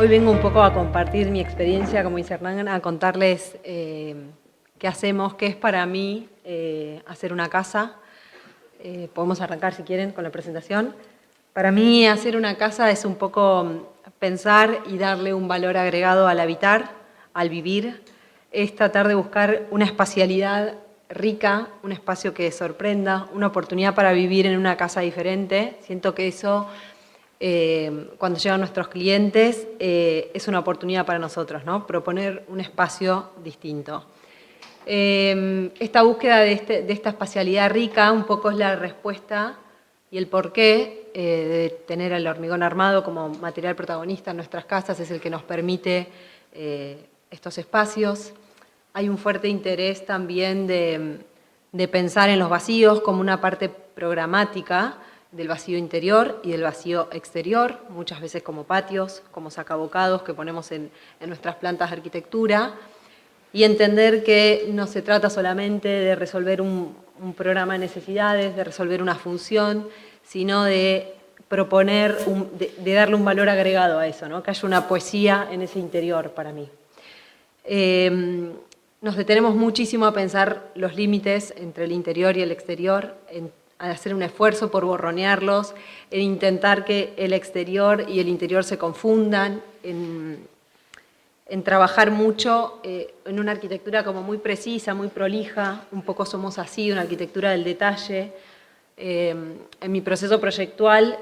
Hoy vengo un poco a compartir mi experiencia, como dice Hernán, a contarles qué hacemos, qué es para mí hacer una casa. Podemos arrancar, si quieren, con la presentación. Para mí, hacer una casa es un poco pensar y darle un valor agregado al habitar, al vivir. Es tratar de buscar una espacialidad rica, un espacio que sorprenda, una oportunidad para vivir en una casa diferente. Siento que eso, cuando llegan nuestros clientes, es una oportunidad para nosotros, ¿no? Proponer un espacio distinto. Esta búsqueda de esta espacialidad rica un poco es la respuesta y el porqué de tener el hormigón armado como material protagonista en nuestras casas, es el que nos permite estos espacios. Hay un fuerte interés también de pensar en los vacíos como una parte programática del vacío interior y del vacío exterior, muchas veces como patios, como sacabocados que ponemos en nuestras plantas de arquitectura, y entender que no se trata solamente de resolver un programa de necesidades, de resolver una función, sino de proponer, de darle un valor agregado a eso, ¿no? Que haya una poesía en ese interior para mí. Nos detenemos muchísimo a pensar los límites entre el interior y el exterior, a hacer un esfuerzo por borronearlos, en intentar que el exterior y el interior se confundan, en trabajar mucho en una arquitectura como muy precisa, muy prolija, un poco somos así, una arquitectura del detalle. En mi proceso proyectual,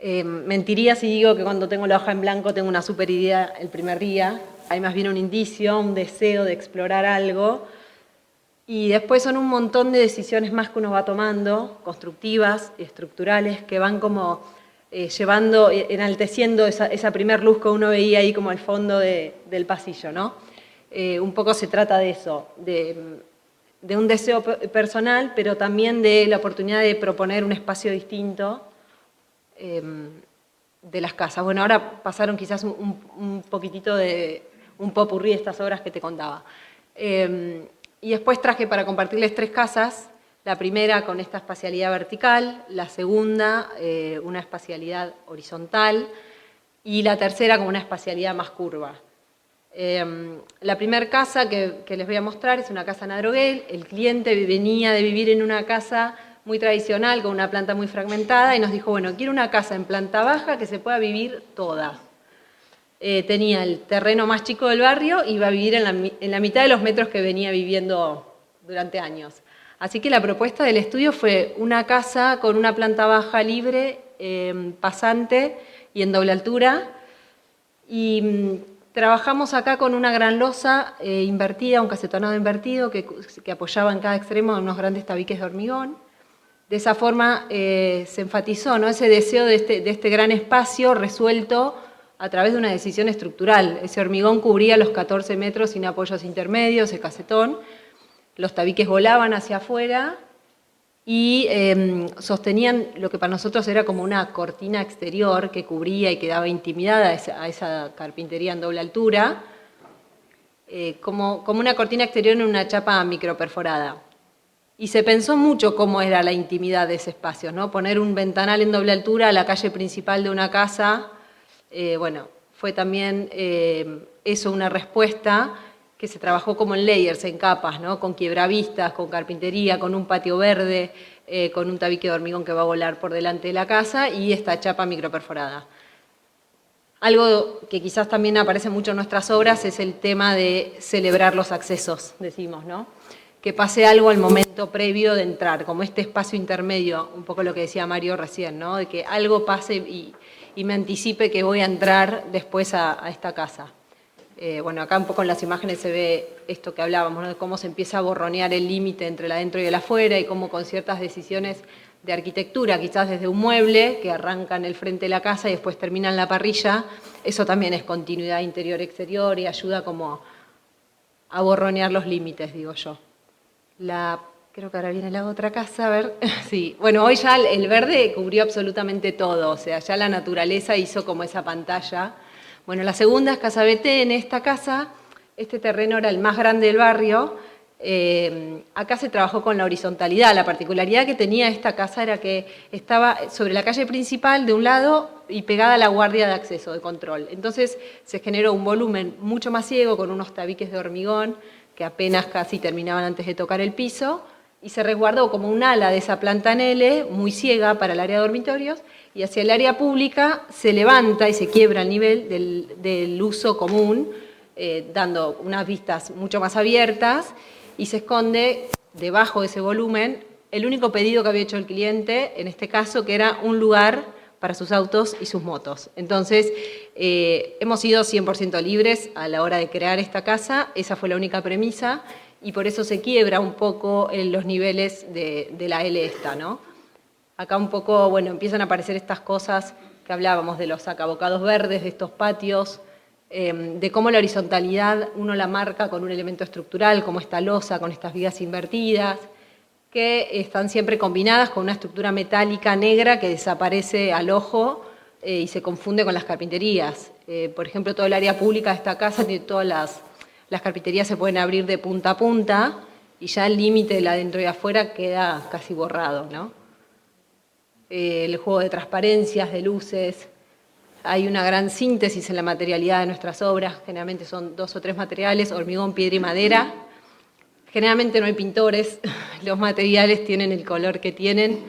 mentiría si digo que cuando tengo la hoja en blanco tengo una super idea el primer día. Hay más bien un indicio, un deseo de explorar algo. Y después son un montón de decisiones más que uno va tomando, constructivas, estructurales, que van como llevando, enalteciendo esa primer luz que uno veía ahí como al fondo del pasillo, ¿no? Un poco se trata de eso, de un deseo personal, pero también de la oportunidad de proponer un espacio distinto de las casas. Bueno, ahora pasaron quizás un poquitito de un popurrí de estas obras que te contaba. Y después traje para compartirles 3 casas, la primera con esta espacialidad vertical, la segunda una espacialidad horizontal y la tercera con una espacialidad más curva. La primera casa que les voy a mostrar es una casa en Adrogué. El cliente venía de vivir en una casa muy tradicional, con una planta muy fragmentada, y nos dijo, bueno, quiero una casa en planta baja que se pueda vivir toda. Tenía el terreno más chico del barrio y iba a vivir en la mitad de los metros que venía viviendo durante años. Así que la propuesta del estudio fue una casa con una planta baja libre, pasante y en doble altura. Y trabajamos acá con una gran losa invertida, un casetonado invertido que apoyaba en cada extremo unos grandes tabiques de hormigón. De esa forma se enfatizó, ¿no?, ese deseo de este gran espacio resuelto a través de una decisión estructural. Ese hormigón cubría los 14 metros sin apoyos intermedios, el casetón, los tabiques volaban hacia afuera y sostenían lo que para nosotros era como una cortina exterior que cubría y que daba intimidad a esa carpintería en doble altura, como una cortina exterior en una chapa microperforada. Y se pensó mucho cómo era la intimidad de ese espacio, ¿no? Poner un ventanal en doble altura a la calle principal de una casa, bueno, fue también eso una respuesta que se trabajó como en layers, en capas, ¿no? Con quiebravistas, con carpintería, con un patio verde, con un tabique de hormigón que va a volar por delante de la casa y esta chapa microperforada. Algo que quizás también aparece mucho en nuestras obras es el tema de celebrar los accesos, decimos, ¿no? Que pase algo al momento previo de entrar, como este espacio intermedio, un poco lo que decía Mario recién, ¿no? De que algo pase y me anticipe que voy a entrar después a esta casa. Bueno, acá un poco en las imágenes se ve esto que hablábamos, ¿no?, de cómo se empieza a borronear el límite entre el adentro y el afuera y cómo con ciertas decisiones de arquitectura, quizás desde un mueble que arranca en el frente de la casa y después termina en la parrilla, eso también es continuidad interior-exterior y ayuda como a borronear los límites, digo yo. Creo que ahora viene la otra casa, a ver. Sí, bueno, hoy ya el verde cubrió absolutamente todo, o sea, ya la naturaleza hizo como esa pantalla. Bueno, la segunda es Casa BT. En esta casa, este terreno era el más grande del barrio, Acá se trabajó con la horizontalidad. La particularidad que tenía esta casa era que estaba sobre la calle principal de un lado y pegada a la guardia de acceso, de control. Entonces se generó un volumen mucho más ciego con unos tabiques de hormigón que apenas casi terminaban antes de tocar el piso, y se resguardó como un ala de esa planta en L, muy ciega para el área de dormitorios, y hacia el área pública se levanta y se quiebra el nivel del uso común, dando unas vistas mucho más abiertas, y se esconde debajo de ese volumen el único pedido que había hecho el cliente, en este caso, que era un lugar para sus autos y sus motos. Entonces, hemos sido 100% libres a la hora de crear esta casa, esa fue la única premisa, y por eso se quiebra un poco en los niveles de la L esta, ¿no? Acá un poco, bueno, empiezan a aparecer estas cosas que hablábamos de los sacabocados verdes, de estos patios, de cómo la horizontalidad uno la marca con un elemento estructural, como esta losa, con estas vigas invertidas, que están siempre combinadas con una estructura metálica negra que desaparece al ojo y se confunde con las carpinterías. Por ejemplo, todo el área pública de esta casa tiene todas las carpinterías se pueden abrir de punta a punta y ya el límite de la adentro y afuera queda casi borrado, ¿no? El juego de transparencias, de luces. Hay una gran síntesis en la materialidad de nuestras obras, generalmente son 2 o 3 materiales, hormigón, piedra y madera. Generalmente no hay pintores, los materiales tienen el color que tienen,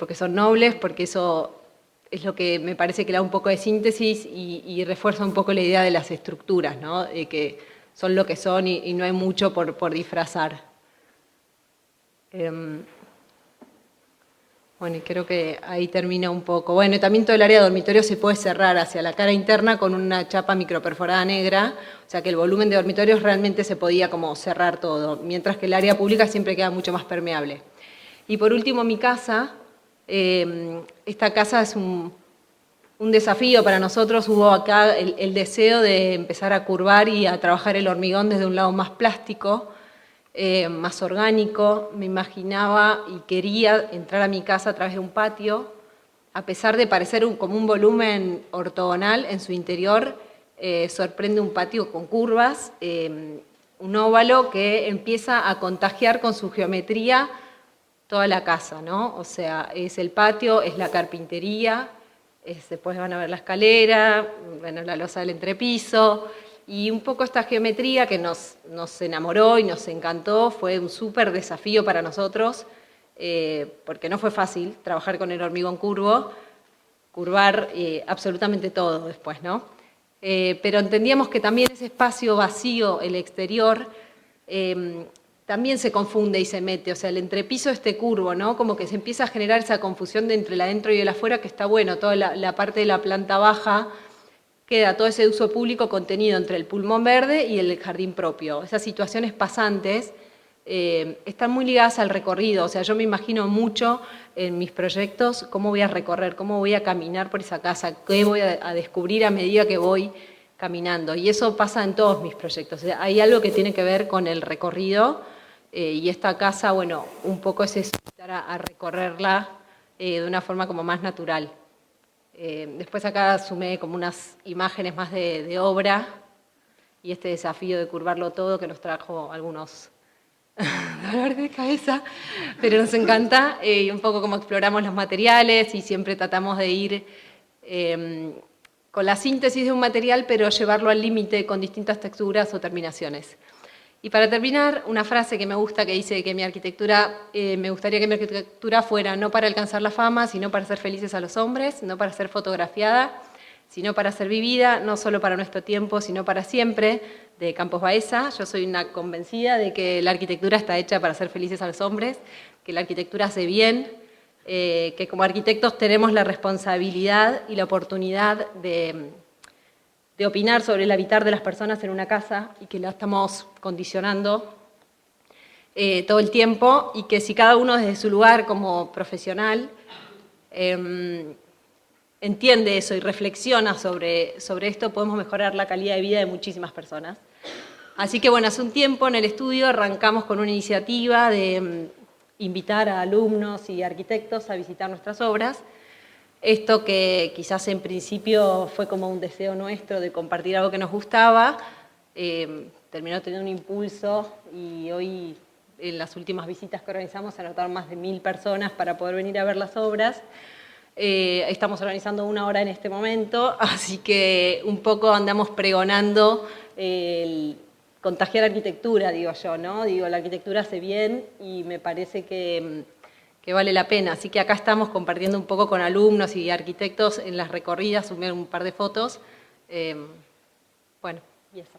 porque son nobles, porque eso es lo que me parece que da un poco de síntesis y refuerza un poco la idea de las estructuras, ¿no? Que son lo que son y no hay mucho por disfrazar. Bueno, y creo que ahí termina un poco. Bueno, y también todo el área de dormitorio se puede cerrar hacia la cara interna con una chapa microperforada negra, o sea que el volumen de dormitorios realmente se podía como cerrar todo, mientras que el área pública siempre queda mucho más permeable. Y por último, mi casa. Esta casa es un desafío para nosotros. Hubo acá el deseo de empezar a curvar y a trabajar el hormigón desde un lado más plástico, más orgánico. Me imaginaba y quería entrar a mi casa a través de un patio, a pesar de parecer como un volumen ortogonal en su interior, sorprende un patio con curvas, un óvalo que empieza a contagiar con su geometría toda la casa, ¿no? O sea, es el patio, es la carpintería, después van a ver la escalera, bueno, la losa del entrepiso, y un poco esta geometría que nos enamoró y nos encantó, fue un súper desafío para nosotros, porque no fue fácil trabajar con el hormigón curvar absolutamente todo después, ¿no? Pero entendíamos que también ese espacio vacío, el exterior, también se confunde y se mete, o sea, el entrepiso curvo, ¿no? Como que se empieza a generar esa confusión de entre el adentro y el afuera, que está bueno, toda la parte de la planta baja, queda todo ese uso público contenido entre el pulmón verde y el jardín propio. Esas situaciones pasantes están muy ligadas al recorrido, o sea, yo me imagino mucho en mis proyectos cómo voy a recorrer, cómo voy a caminar por esa casa, qué voy a descubrir a medida que voy caminando, y eso pasa en todos mis proyectos. O sea, hay algo que tiene que ver con el recorrido, y esta casa, bueno, un poco es eso, a recorrerla de una forma como más natural. Después acá sumé como unas imágenes más de obra y este desafío de curvarlo todo que nos trajo algunos dolores de cabeza, pero nos encanta, y un poco como exploramos los materiales y siempre tratamos de ir con la síntesis de un material, pero llevarlo al límite con distintas texturas o terminaciones. Y para terminar, una frase que me gusta que dice que mi arquitectura, me gustaría que mi arquitectura fuera no para alcanzar la fama, sino para hacer felices a los hombres, no para ser fotografiada, sino para ser vivida, no solo para nuestro tiempo, sino para siempre, de Campos Baeza. Yo soy una convencida de que la arquitectura está hecha para hacer felices a los hombres, que la arquitectura hace bien, que como arquitectos tenemos la responsabilidad y la oportunidad de opinar sobre el habitar de las personas en una casa y que la estamos condicionando todo el tiempo, y que si cada uno desde su lugar como profesional entiende eso y reflexiona sobre esto, podemos mejorar la calidad de vida de muchísimas personas. Así que bueno, hace un tiempo en el estudio arrancamos con una iniciativa de invitar a alumnos y arquitectos a visitar nuestras obras. Esto que quizás en principio fue como un deseo nuestro de compartir algo que nos gustaba, terminó teniendo un impulso y hoy en las últimas visitas que organizamos se anotaron más de 1000 personas para poder venir a ver las obras. Estamos organizando una hora en este momento, así que un poco andamos pregonando el contagiar arquitectura, digo yo, ¿no? Digo, la arquitectura hace bien y me parece que vale la pena. Así que acá estamos compartiendo un poco con alumnos y arquitectos en las recorridas, subieron un par de fotos. Bueno, y eso.